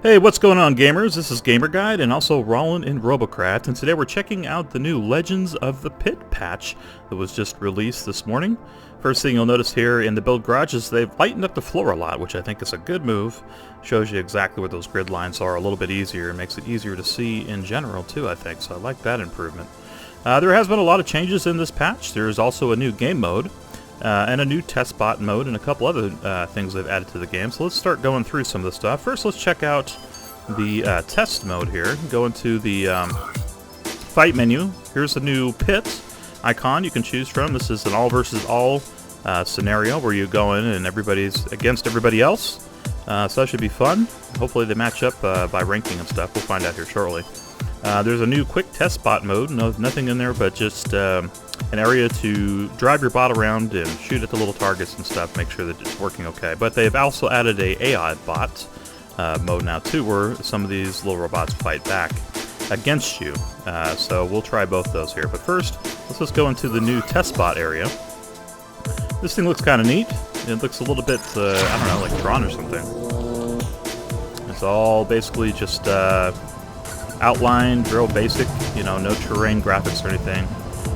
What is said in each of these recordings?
Hey, what's going on, gamers? This is Gamer Guide and also Rollin in Robocraft, and today we're checking out the new Legends of the Pit patch that was just released this morning. First thing you'll notice here in the build garage is they've lightened up the floor a lot, which I think is a good move. Shows you exactly where those grid lines are a little bit easier and makes it easier to see in general too, I think, so I like that improvement. There has been a lot of changes in this patch. There's also a new game mode. And a new test bot mode and a couple other things they've added to the game. So let's start going through some of the stuff. First, let's check out the test mode here. Go into the fight menu. Here's the new pit icon you can choose from. This is an all versus all scenario where you go in and everybody's against everybody else. So that should be fun. Hopefully they match up by ranking and stuff. We'll find out here shortly. There's a new quick test bot mode. Nothing in there but just an area to drive your bot around and shoot at the little targets and stuff, make sure that it's working okay. But they've also added a AI bot mode now too, where some of these little robots fight back against you. So we'll try both those here. But first, let's just go into the new test bot area. This thing looks kind of neat. It looks a little bit, I don't know, like drawn or something. It's all basically just outlined, real basic, you know, no terrain graphics or anything.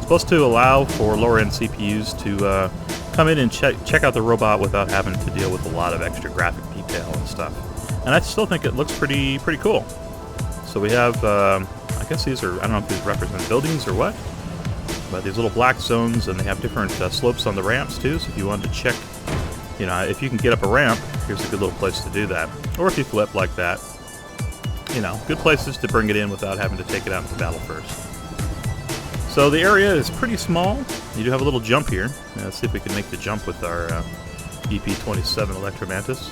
Supposed to allow for lower-end CPUs to come in and check out the robot without having to deal with a lot of extra graphic detail and stuff. And I still think it looks pretty cool. So we have, I guess these are, I don't know if these represent buildings or what, but these little black zones, and they have different slopes on the ramps too. So if you wanted to check, you know, if you can get up a ramp, here's a good little place to do that. Or if you flip like that, you know, good places to bring it in without having to take it out into battle first. So the area is pretty small. You do have a little jump here. Let's see if we can make the jump with our EP27 Electromantis.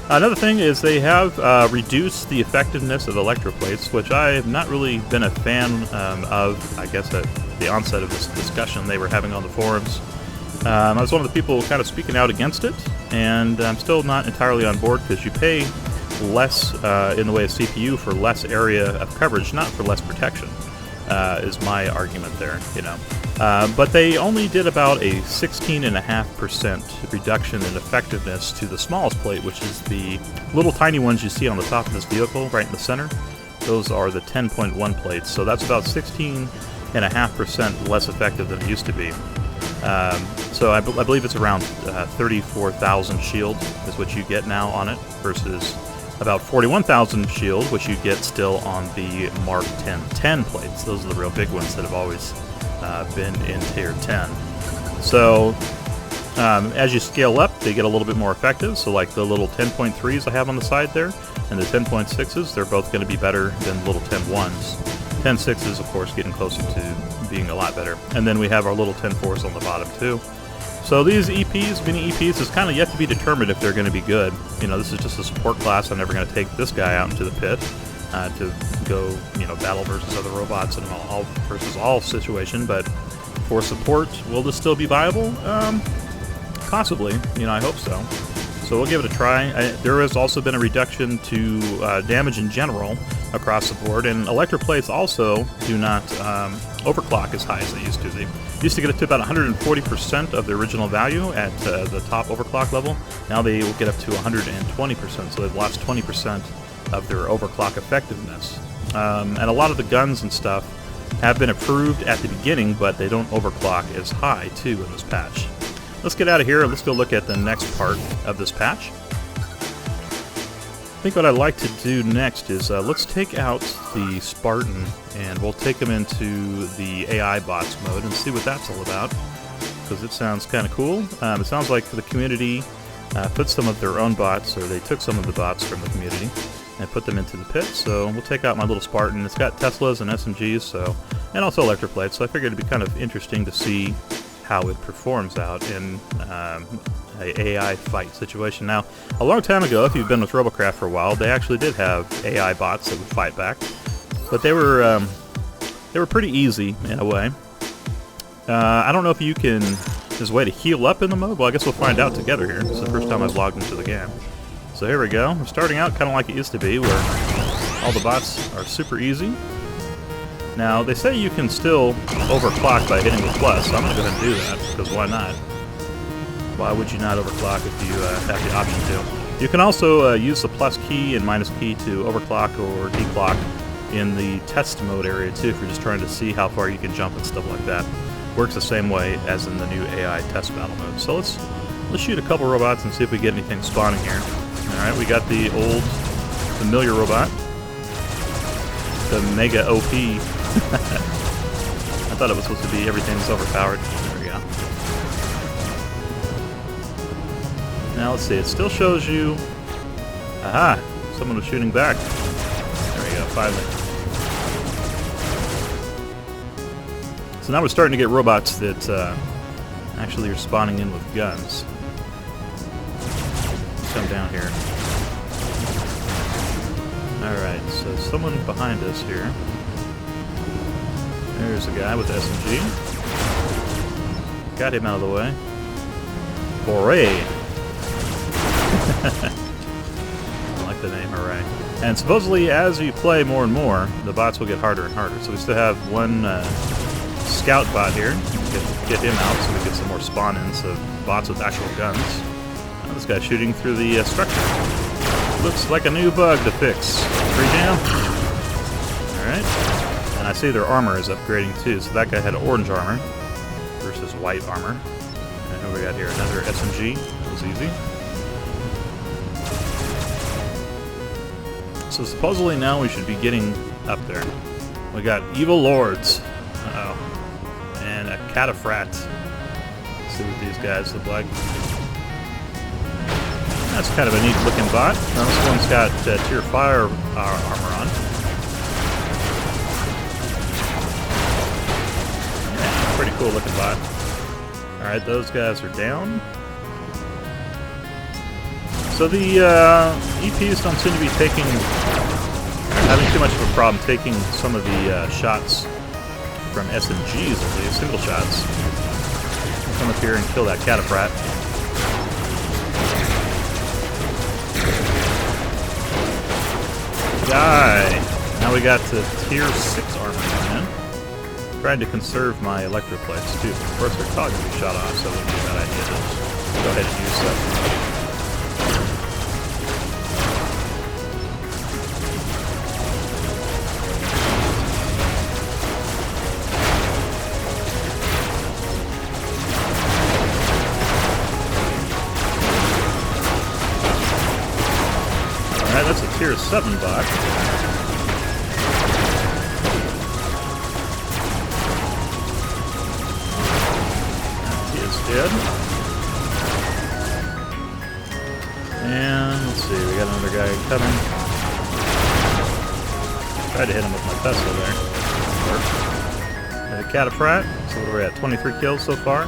Another thing is they have reduced the effectiveness of electroplates, which I have not really been a fan of, I guess, at the onset of this discussion they were having on the forums. I was one of the people kind of speaking out against it, and I'm still not entirely on board because you pay less in the way of CPU for less area of coverage, not for less protection. Is my argument there, you know. But they only did about a 16.5% reduction in effectiveness to the smallest plate, which is the little tiny ones you see on the top of this vehicle, right in the center. Those are the 10.1 plates, so that's about 16.5% less effective than it used to be. So I believe it's around 34,000 shield is what you get now on it, versus about 41,000 shield, which you get still on the Mark 1010 plates. Those are the real big ones that have always been in Tier 10. So as you scale up, they get a little bit more effective. So like the little 10.3s I have on the side there, and the 10.6s, they're both going to be better than the little 10.1s. 10.6s, of course, getting closer to being a lot better. And then we have our little 10.4s on the bottom too. So these EPs, mini EPs, is kind of yet to be determined if they're going to be good. You know, this is just a support class. I'm never going to take this guy out into the pit to go, you know, battle versus other robots in an all versus all situation. But for support, will this still be viable? Possibly. You know, I hope so. So we'll give it a try. There has also been a reduction to damage in general across the board, and electroplates also do not overclock as high as they used to. They used to get up to about 140% of the original value at the top overclock level. Now they will get up to 120%, so they've lost 20% of their overclock effectiveness. And a lot of the guns and stuff have been approved at the beginning, but they don't overclock as high too in this patch. Let's get out of here and let's go look at the next part of this patch. I think what I'd like to do next is let's take out the Spartan and we'll take him into the AI bots mode and see what that's all about, because it sounds kind of cool. It sounds like the community put some of their own bots, or they took some of the bots from the community and put them into the pit. So we'll take out my little Spartan. It's got Teslas and SMGs, so, and also electroplates, so I figured it'd be kind of interesting to see how it performs out in a AI fight situation. Now, a long time ago, if you've been with Robocraft for a while, they actually did have AI bots that would fight back, but they were pretty easy in a way. I don't know if you can. There's a way to heal up in the mode. Well, I guess we'll find out together here. This is the first time I've logged into the game. So here we go. We're starting out kind of like it used to be, where all the bots are super easy. Now, they say you can still overclock by hitting the plus, so I'm going to go ahead and do that, because why not? Why would you not overclock if you have the option to? You can also use the plus key and minus key to overclock or declock in the test mode area too, if you're just trying to see how far you can jump and stuff like that. Works the same way as in the new AI test battle mode. So let's shoot a couple robots and see if we get anything spawning here. Alright, we got the old familiar robot. The Mega OP. I thought it was supposed to be everything's overpowered. There we go. Now let's see, it still shows you... Aha! Someone was shooting back. There we go, finally. So now we're starting to get robots that actually are spawning in with guns. Let's come down here. Alright, so someone behind us here. There's a guy with the SMG. Got him out of the way. Hooray! I like the name, hooray. And supposedly, as you play more and more, the bots will get harder and harder. So we still have one scout bot here. Get him out so we get some more spawn-ins of bots with actual guns. Now this guy's shooting through the structure. Looks like a new bug to fix. Free jam. Alright. And I see their armor is upgrading too. So that guy had orange armor versus white armor. And who we got here? Another SMG. That was easy. So supposedly now we should be getting up there. We got evil lords. Uh-oh. And a cataphat. Let's see what these guys look like. That's kind of a neat looking bot. Now this one's got tier fire armor on. Yeah, pretty cool looking bot. Alright, those guys are down. So the EPs don't seem to be having too much of a problem taking some of the shots from SMGs, at least, single shots. Come up here and kill that cataphat. Die! Now we got to tier 6 armor in. Trying to conserve my electroplates too. Of course, they're probably going to be shot off, so it wouldn't be a bad idea to go ahead and use that. Alright, that's a tier 7 bot. He is dead. And let's see, we got another guy coming. Tried to hit him with my pistol there. The cataphat. So what are we at? 23 kills so far.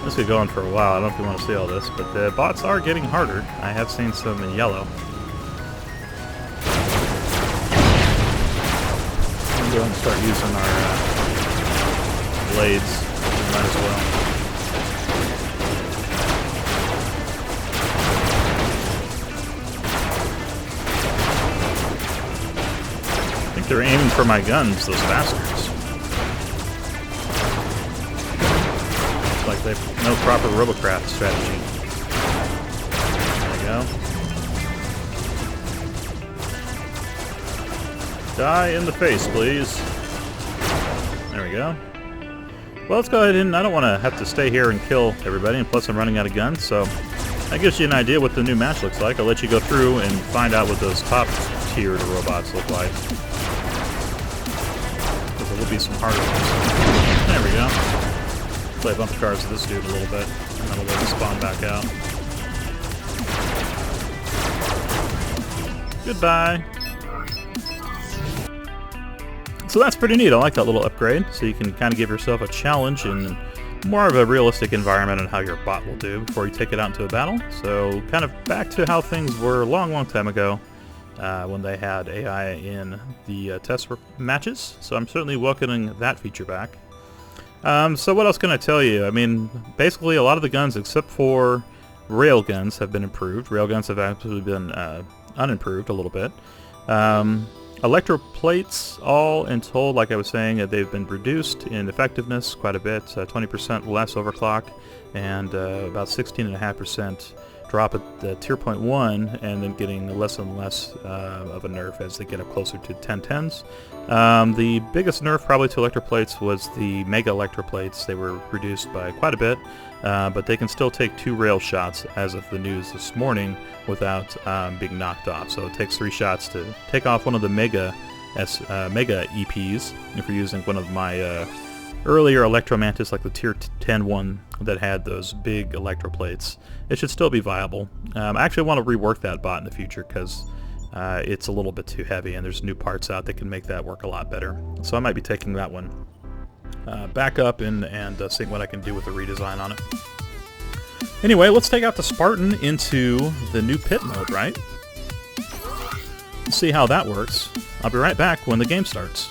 This could go on for a while. I don't know if you want to see all this, but the bots are getting harder. I have seen some in yellow. Go ahead and start using our blades. Might as well. I think they're aiming for my guns, those bastards. Looks like they've no proper Robocraft strategy. There we go. Die in the face, please. There we go. Well, let's go ahead and I don't want to have to stay here and kill everybody, and plus I'm running out of guns, so that gives you an idea what the new match looks like. I'll let you go through and find out what those top tiered robots look like. Because there will be some harder ones. There we go. Play a bunch of cards with this dude a little bit, and that'll let him spawn back out. Goodbye. So that's pretty neat. I like that little upgrade. So you can kind of give yourself a challenge in more of a realistic environment on how your bot will do before you take it out into a battle. So kind of back to how things were a long, long time ago when they had AI in the test matches. So I'm certainly welcoming that feature back. So what else can I tell you? I mean, basically a lot of the guns except for railguns have been improved. Railguns have actually been unimproved a little bit. Electroplates, all in told, like I was saying, they've been reduced in effectiveness quite a bit, 20% less overclock, and about 16.5% drop at tier point 1 and then getting less and less of a nerf as they get up closer to 1010s. The biggest nerf probably to electroplates was the mega electroplates. They were reduced by quite a bit, but they can still take 2 rail shots as of the news this morning without being knocked off. So it takes 3 shots to take off one of the mega EPs if you're using one of my earlier Electromantis, like the tier 10 one that had those big electroplates. It should still be viable. I actually want to rework that bot in the future because it's a little bit too heavy, and there's new parts out that can make that work a lot better. So I might be taking that one back up and seeing what I can do with the redesign on it. Anyway, let's take out the Spartan into the new pit mode, right? Let's see how that works. I'll be right back when the game starts.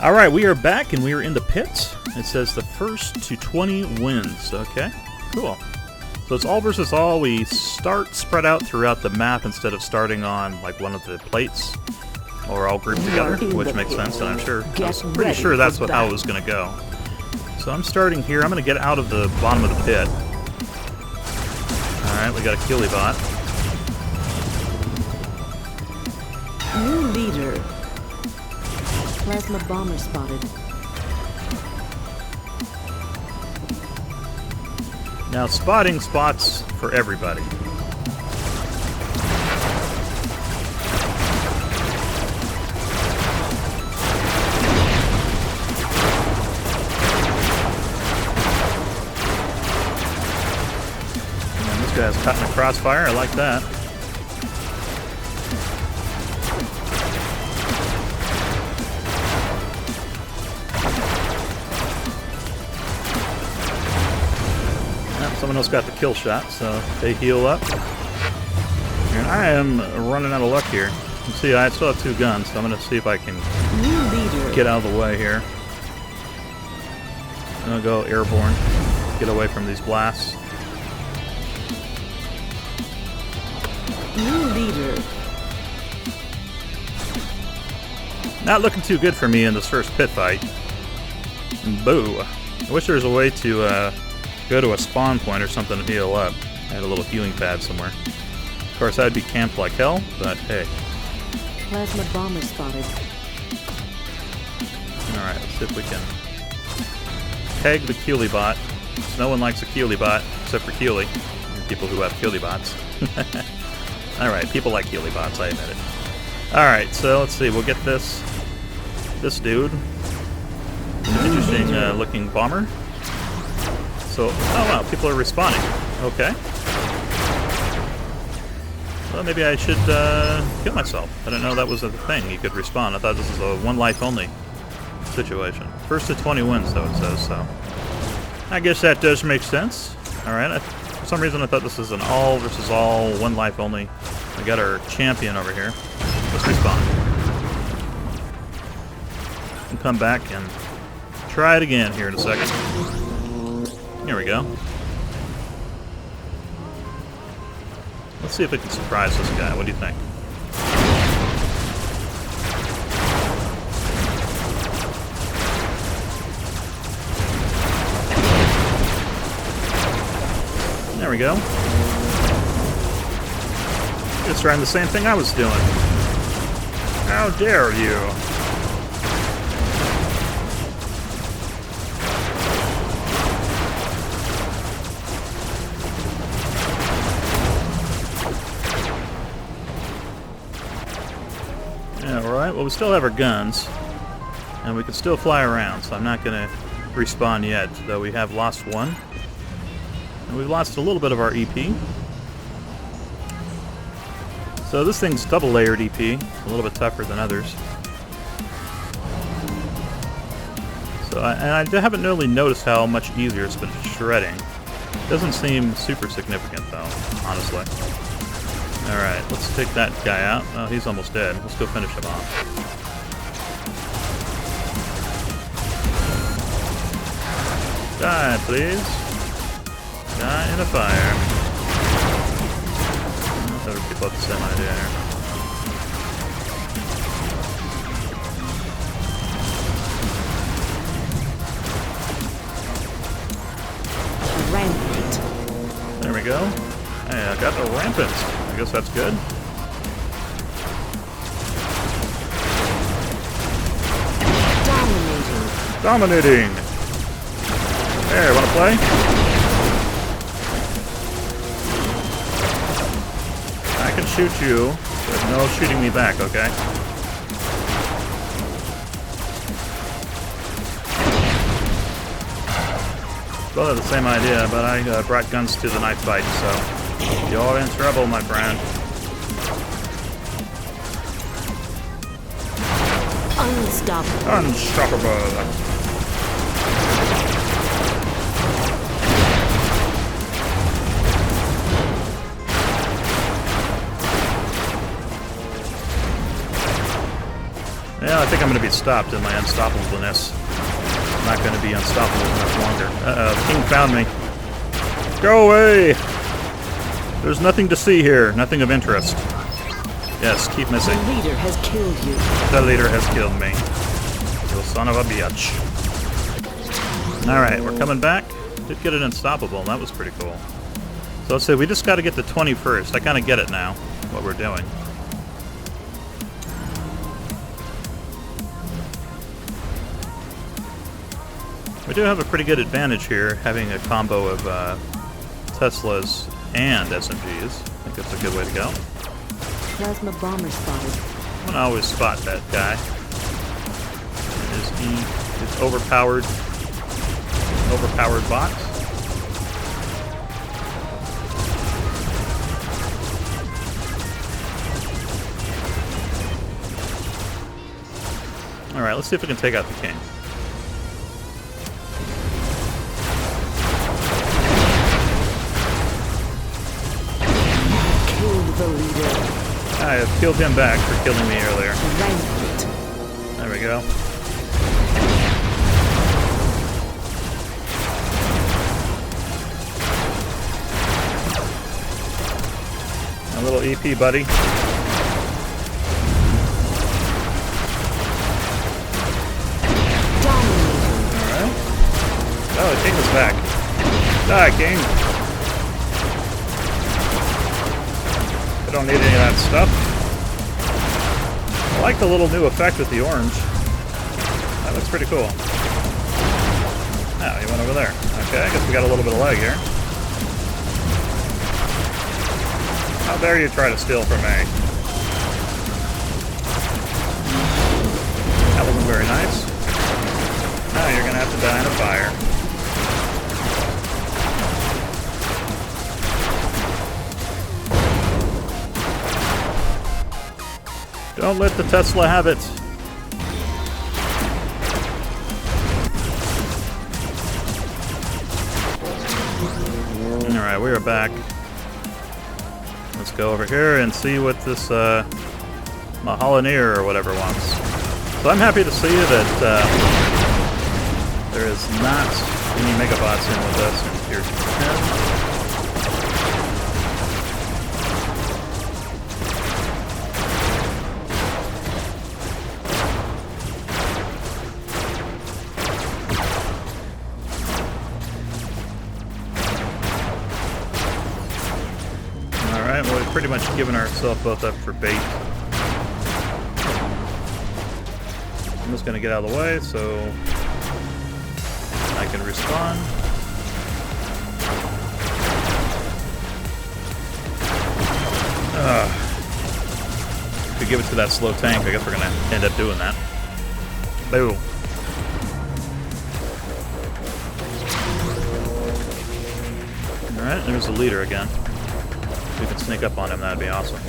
Alright, we are back and we are in the pit. It says the first to 20 wins. Okay, cool. So it's all versus all. We start spread out throughout the map instead of starting on like one of the plates, or all grouped together, which makes sense, and I was pretty sure that's how it was going to go. So I'm starting here. I'm going to get out of the bottom of the pit. Alright, we got a Keely bot. New leader. Plasma bomber spotted. Now spotting spots for everybody. And this guy's caught in a crossfire. I like that. Someone else got the kill shot, so they heal up. And I am running out of luck here. You see, I still have 2 guns, so I'm going to see if I can get out of the way here. I'm going to go airborne, get away from these blasts. New leader. Not looking too good for me in this first pit fight. Boo. I wish there was a way to go to a spawn point or something to heal up. I had a little healing pad somewhere. Of course, I'd be camped like hell, but hey. Plasma bomber spotted. Alright, let's see if we can peg the Keely bot. No one likes a Keely bot, except for Keely. And people who have Keely bots. Alright, people like Keely bots, I admit it. Alright, so let's see, we'll get this dude. Interesting looking bomber. So, oh wow, people are respawning. Okay. Well, maybe I should kill myself. I didn't know that was a thing. You could respawn. I thought this was a 1 life only situation. First to 20 wins, though, it says, so. I guess that does make sense. Alright, for some reason I thought this was an all versus all, 1 life only. We got our champion over here. Let's respawn. And come back and try it again here in a second. Here we go. Let's see if we can surprise this guy. What do you think? There we go. Just trying the same thing I was doing. How dare you? Alright, well we still have our guns, and we can still fly around, so I'm not going to respawn yet, though we have lost 1. And we've lost a little bit of our EP. So this thing's double layered EP, a little bit tougher than others. So I haven't really noticed how much easier it's been shredding. Doesn't seem super significant though, honestly. Alright, let's take that guy out. Oh, he's almost dead. Let's go finish him off. Die, please. Die in a fire. Better keep up the same idea here. Rampant. There we go. Hey, I got the rampant. I guess that's good. Dominating. Dominating! There, wanna play? I can shoot you, but no shooting me back, okay? Both have the same idea, but I brought guns to the knife fight, so you're in trouble, my friend. Unstoppable. Unstoppable. Yeah, I think I'm going to be stopped in my unstoppableness. I'm not going to be unstoppable much longer. Uh-oh, the king found me. Go away! There's nothing to see here. Nothing of interest. Yes, keep missing. The leader has killed you. The leader has killed me. You son of a bitch. Alright, we're coming back. Did get an unstoppable, and that was pretty cool. So let's say we just got to get to 20 first. I kind of get it now, what we're doing. We do have a pretty good advantage here, having a combo of Teslas and SMGs. I think that's a good way to go. Plasma bomber spotted. I'm gonna always spot that guy. His overpowered box. Alright, let's see if we can take out the king. The leader. I have killed him back for killing me earlier. Rampant. There we go. A little EP, buddy. Alright. Oh, the king is back. Die, king. Don't need any of that stuff. I like the little new effect with the orange. That looks pretty cool. Oh, he went over there. Okay, I guess we got a little bit of lag here. How dare you try to steal from me? That wasn't very nice. Now you're gonna have to die in a fire. Don't let the Tesla have it. Alright, we are back. Let's go over here and see what this Mahalaneer or whatever wants. So I'm happy to see that there is not any Megabots in with us in Tier 10. Well, we've pretty much given ourselves both up for bait. I'm just going to get out of the way so I can respawn. If we give it to that slow tank, I guess we're going to end up doing that. Boom. Alright, there's the leader again. If we can sneak up on him, that'd be awesome.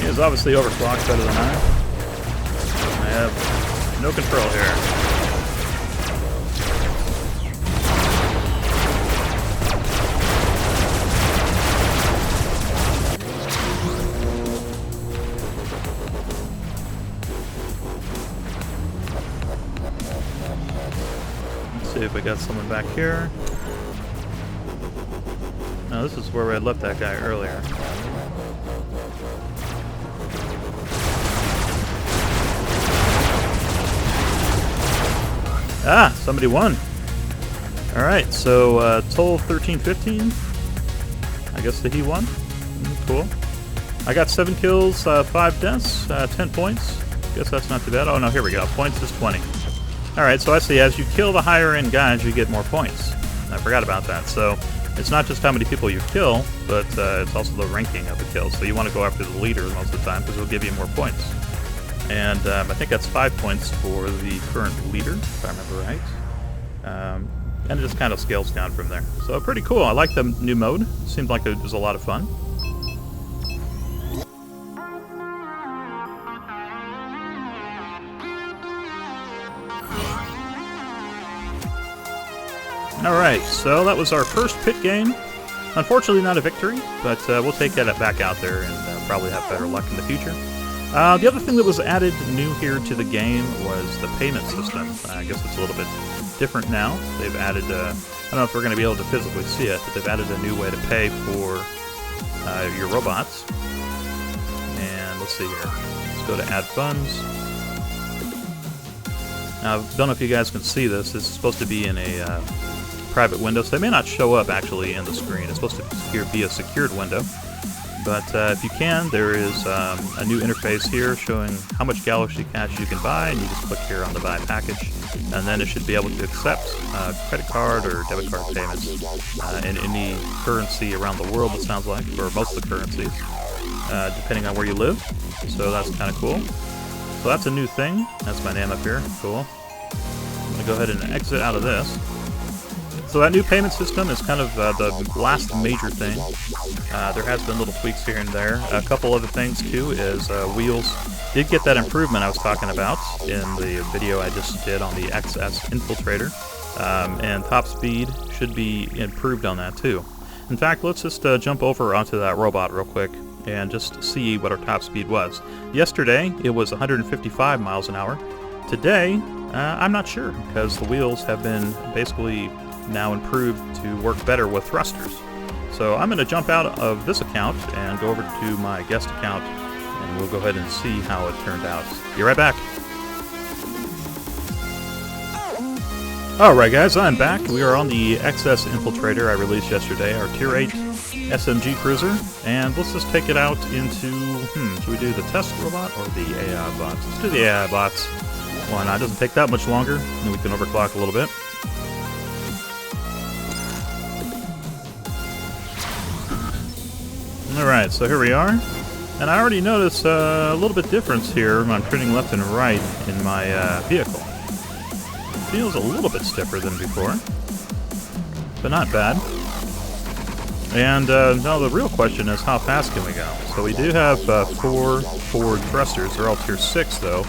He is obviously overclocked better than I. I have no control here. See if we got someone back here. No, this is where we had left that guy earlier. Ah, somebody won. Alright, so total 13-15. I guess that he won. Cool. I got 7 kills, 5 deaths, 10 points. Guess that's not too bad. Oh no, here we go. Points is 20. Alright, so I see as you kill the higher end guys, you get more points. I forgot about that. So it's not just how many people you kill, but it's also the ranking of the kills. So you want to go after the leader most of the time because it'll give you more points. And I think that's 5 points for the current leader, if I remember right. And it just kind of scales down from there. So pretty cool. I like the new mode. Seemed like it was a lot of fun. Alright, so that was our first pit game. Unfortunately not a victory, but we'll take that back out there and probably have better luck in the future. The other thing that was added new here to the game was the payment system. I guess it's a little bit different now. They've added, I don't know if we're going to be able to physically see it, but they've added a new way to pay for your robots. And let's see here. Let's go to add funds. Now, I don't know if you guys can see this. This is supposed to be in a private window, so they may not show up actually in the screen. It's supposed to be a secured window. But if you can, there is a new interface here showing how much Galaxy Cash you can buy, and you just click here on the buy package, and then it should be able to accept credit card or debit card payments in any currency around the world, it sounds like, or most of the currencies, depending on where you live. So that's kind of cool. So that's a new thing. That's my name up here. Cool. I'm going to go ahead and exit out of this. So that new payment system is kind of the last major thing. There has been little tweaks here and there. A couple other things too is Wheels did get that improvement I was talking about in the video I just did on the XS Infiltrator. And top speed should be improved on that too. In fact, let's just jump over onto that robot real quick and just see what our top speed was. Yesterday it was 155 miles an hour. Today, I'm not sure because the wheels have been basically now improved to work better with thrusters. So I'm going to jump out of this account and go over to my guest account, and we'll go ahead and see how it turned out. Be right back. Alright guys, I'm back. We are on the XS Infiltrator I released yesterday, our Tier 8 SMG cruiser, and let's just take it out into, should we do the test robot or the AI bots? Let's do the AI bots. Why not? It doesn't take that much longer, and we can overclock a little bit. Alright, so here we are, and I already noticed a little bit difference here when I'm turning left and right in my vehicle. It feels a little bit stiffer than before, but not bad. And now the real question is, how fast can we go? So we do have 4 forward thrusters. They're all Tier 6 though,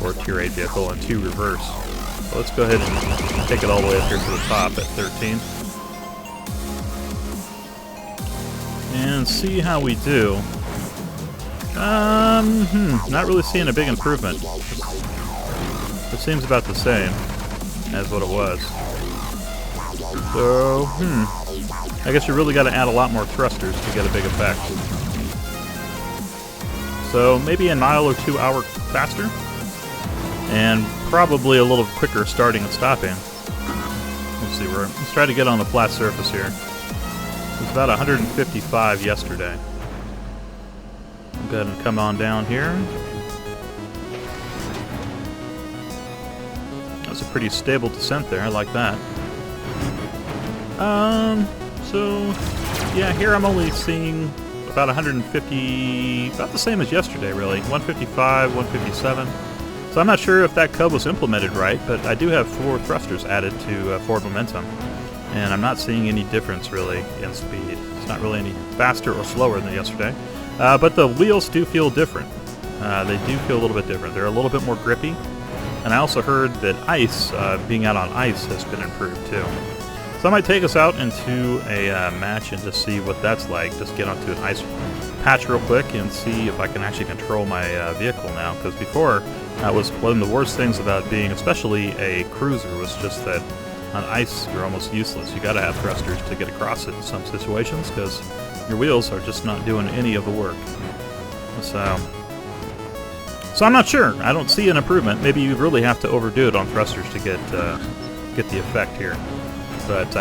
or Tier 8 vehicle, and 2 reverse. So let's go ahead and take it all the way up here to the top at 13. And see how we do. Not really seeing a big improvement. It seems about the same as what it was. So, I guess you really got to add a lot more thrusters to get a big effect. So maybe a mile or 2 hour faster, and probably a little quicker starting and stopping. Let's see, let's try to get on the flat surface here. It was about 155 yesterday. I'll go ahead and come on down here. That's a pretty stable descent there. I like that. So yeah, here I'm only seeing about 150, about the same as yesterday, really. 155, 157. So I'm not sure if that cub was implemented right, but I do have 4 thrusters added to forward momentum. And I'm not seeing any difference really in speed. It's not really any faster or slower than yesterday. But the wheels do feel different. They do feel a little bit different. They're a little bit more grippy. And I also heard that ice, being out on ice, has been improved too. So I might take us out into a match and just see what that's like. Just get onto an ice patch real quick and see if I can actually control my vehicle now. Because before, that was one of the worst things about being especially a cruiser, was just that On ice, you're almost useless. You gotta have thrusters to get across it in some situations, because your wheels are just not doing any of the work. So I'm not sure. I don't see an improvement. Maybe you really have to overdo it on thrusters to get the effect here. But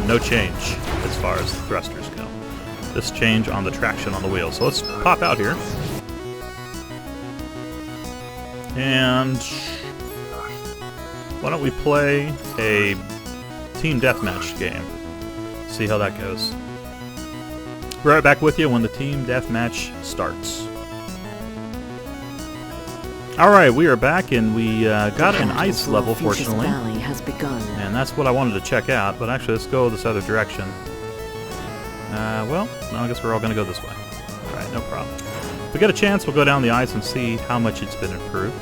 no change as far as the thrusters go. This change on the traction on the wheels. So let's pop out here. And why don't we play a team deathmatch game? See how that goes. Be right back with you when the team deathmatch starts. Alright, we are back, and we got an ice level, fortunately. Has begun. And that's what I wanted to check out, but actually let's go this other direction. Well, no, I guess we're all going to go this way. Alright, no problem. If we get a chance, we'll go down the ice and see how much it's been improved.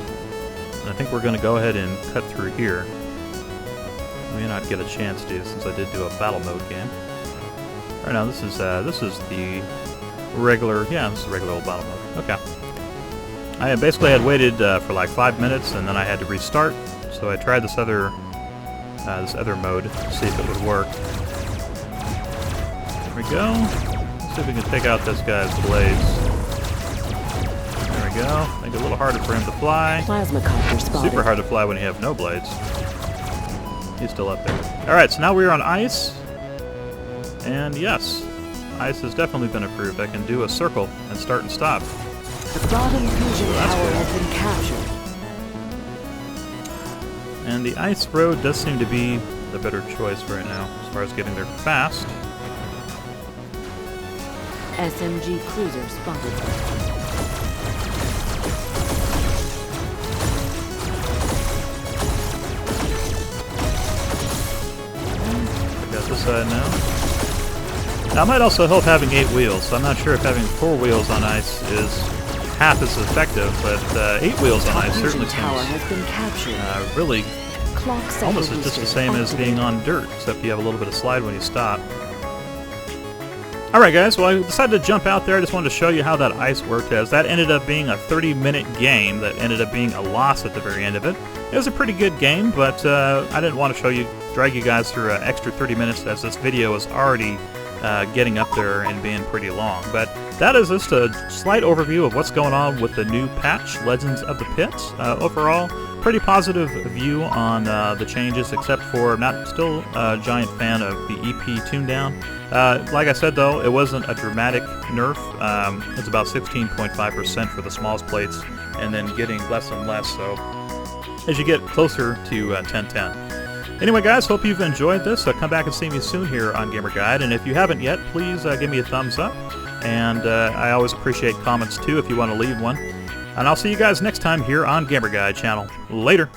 And I think we're going to go ahead and cut through here. I may not get a chance to, since I did do a battle mode game. Alright, now this is the regular, yeah, this is regular old battle mode. Okay. I basically had waited for like 5 minutes, and then I had to restart. So I tried this other mode to see if it would work. There we go. Let's see if we can take out this guy's blades. There we go. Make it a little harder for him to fly. Plasma copter spotted. Super hard to fly when you have no blades. He's still up there. Alright, so now we're on ice. And yes, ice has definitely been improved. I can do a circle and start and stop. The bottom fusion tower has been captured. And the ice road does seem to be the better choice right now, as far as getting there fast. SMG cruiser spotted. I got this side now. Now, it might also help having 8 wheels. I'm not sure if having 4 wheels on ice is half as effective, but 8 wheels on ice certainly seems really almost just the same as being on dirt, except you have a little bit of slide when you stop. Alright guys, well I decided to jump out there. I just wanted to show you how that ice worked, as that ended up being a 30-minute game that ended up being a loss at the very end of it. It was a pretty good game, but I didn't want to drag you guys through an extra 30 minutes, as this video is already getting up there and being pretty long. But that is just a slight overview of what's going on with the new patch, Legends of the Pit. Overall, pretty positive view on the changes, except for not still a giant fan of the EP tune down. Like I said though, it wasn't a dramatic nerf. It's about 16.5% for the smallest plates, and then getting less and less so as you get closer to 1010. Anyway guys, hope you've enjoyed this. Come back and see me soon here on Gamer Guide, and if you haven't yet, please give me a thumbs up, and I always appreciate comments too if you want to leave one. And I'll see you guys next time here on Gamer Guide channel. Later!